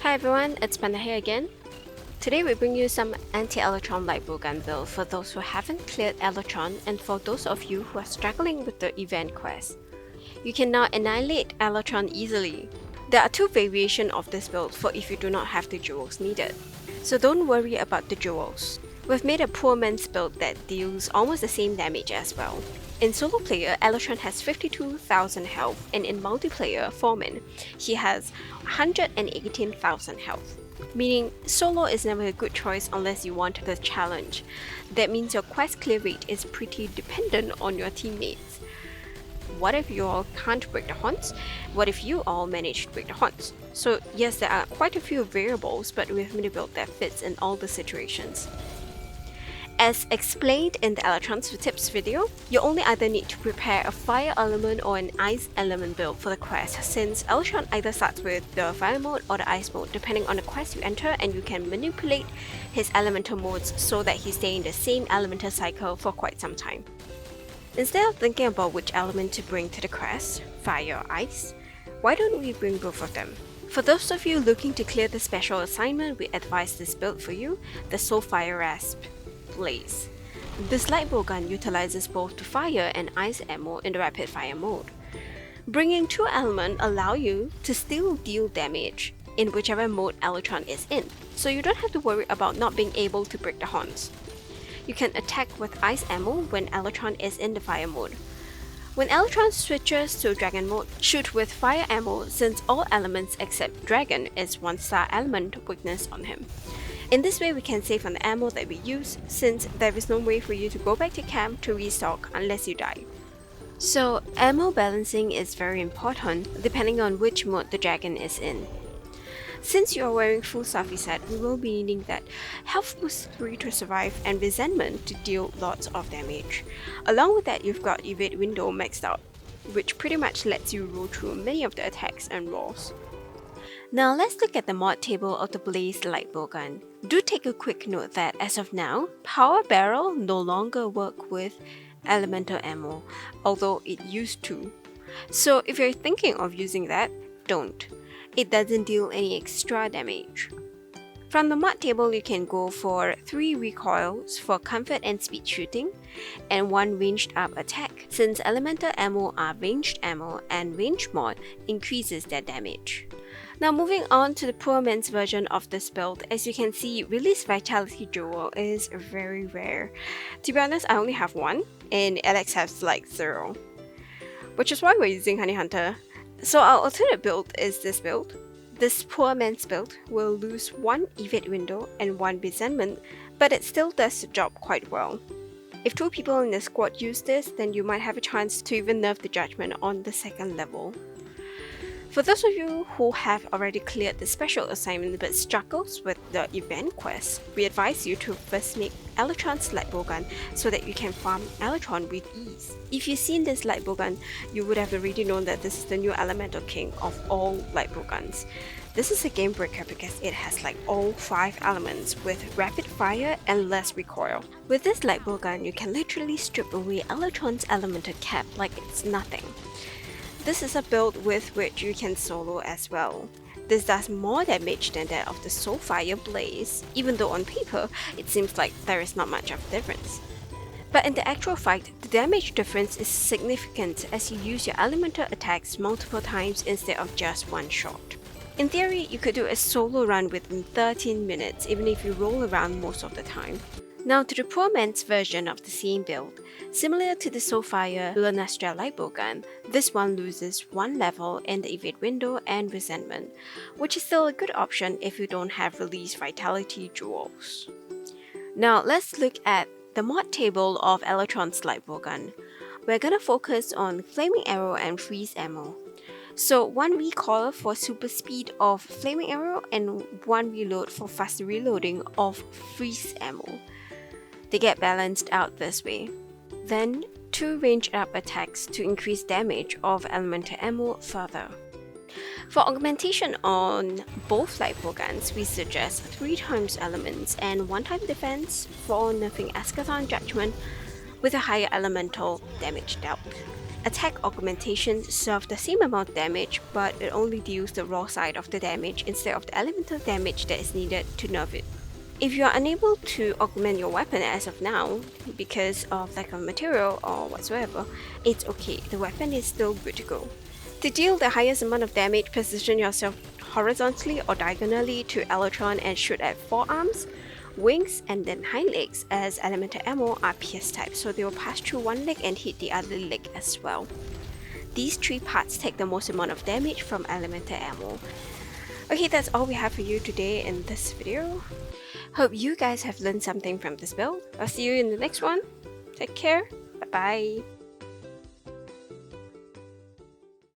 Hi everyone, it's Panda here again. Today we bring you some Anti-Alatreon light bowgun build for those who haven't cleared Alatreon and for those of you who are struggling with the event quest. You can now annihilate Alatreon easily. There are two variations of this build for if you do not have the jewels needed. So don't worry about the jewels. We've made a poor man's build that deals almost the same damage as well. In solo player, Alatreon has 52,000 health, and in multiplayer, Foreman, he has 118,000 health. Meaning, solo is never a good choice unless you want the challenge. That means your quest clear rate is pretty dependent on your teammates. What if you all can't break the haunts? What if you all manage to break the haunts? So yes, there are quite a few variables, but we've made a build that fits in all the situations. As explained in the Alatreon's tips video, you only either need to prepare a fire element or an ice element build for the quest, since Alatreon either starts with the fire mode or the ice mode depending on the quest you enter, and you can manipulate his elemental modes so that he stays in the same elemental cycle for quite some time. Instead of thinking about which element to bring to the quest, fire or ice, why don't we bring both of them? For those of you looking to clear the special assignment, we advise this build for you, the Soulfire Rasp Blaze. This light bowgun utilizes both the fire and ice ammo in the rapid fire mode. Bringing two elements allow you to still deal damage in whichever mode Alatreon is in, so you don't have to worry about not being able to break the haunts. You can attack with ice ammo when Alatreon is in the fire mode. When Alatreon switches to dragon mode, shoot with fire ammo since all elements except dragon is 1-star element weakness on him. In this way we can save on the ammo that we use, since there is no way for you to go back to camp to restock unless you die. So ammo balancing is very important depending on which mode the dragon is in. Since you are wearing full Safi set, we will be needing that Health Boost 3 to survive and Resentment to deal lots of damage. Along with that, you've got Evade Window maxed out, which pretty much lets you roll through many of the attacks and rolls. Now let's look at the mod table of the Blaze light bowgun. Do take a quick note that as of now, Power Barrel no longer work with elemental ammo, although it used to. So if you're thinking of using that, don't. It doesn't deal any extra damage. From the mod table, you can go for 3 recoils for comfort and speed shooting, and 1 ranged up attack, since elemental ammo are ranged ammo and range mod increases their damage. Now moving on to the poor man's version of this build, as you can see, release vitality jewel is very rare. To be honest, I only have 1, and Alex has like 0. Which is why we're using Honey Hunter. So our alternate build is this build. This poor man's build will lose 1 evade window and 1 resentment, but it still does the job quite well. If 2 people in the squad use this, then you might have a chance to even nerf the judgment on the 2nd level. For those of you who have already cleared the special assignment but struggles with the event quest, we advise you to first make Alatreon's light bowgun so that you can farm Alatreon with ease. If you've seen this light bowgun, you would have already known that this is the new elemental king of all light bowguns. This is a game breaker because it has like all 5 elements with rapid fire and less recoil. With this light bowgun, you can literally strip away Alatreon's elemental cap like it's nothing. This is a build with which you can solo as well. This does more damage than that of the Soulfire Blaze, even though on paper it seems like there is not much of a difference. But in the actual fight, the damage difference is significant as you use your elemental attacks multiple times instead of just one shot. In theory, you could do a solo run within 13 minutes even if you roll around most of the time. Now to the poor man's version of the same build. Similar to the Soulfire Lunastra light bowgun, this one loses 1 level in the evade window and resentment, which is still a good option if you don't have release vitality jewels. Now let's look at the mod table of Alatreon's light bowgun. We're gonna focus on flaming arrow and freeze ammo. So 1 recoil for super speed of flaming arrow and 1 reload for faster reloading of freeze ammo. They get balanced out this way. Then 2 ranged up attacks to increase damage of elemental ammo further. For augmentation on both light bowguns, we suggest 3 times elements and 1 time defense for nerfing Eschaton Judgment with a higher elemental damage dealt. Attack augmentation serve the same amount of damage, but it only deals the raw side of the damage instead of the elemental damage that is needed to nerf it. If you are unable to augment your weapon as of now because of lack of material or whatsoever, it's okay, the weapon is still good to go. To deal the highest amount of damage, position yourself horizontally or diagonally to Alatreon and shoot at forearms, wings, and then hind legs, as elemental ammo are pierce type, so they will pass through one leg and hit the other leg as well. These three parts take the most amount of damage from elemental ammo. Okay, that's all we have for you today in this video. Hope you guys have learned something from this build. I'll see you in the next one. Take care. Bye bye.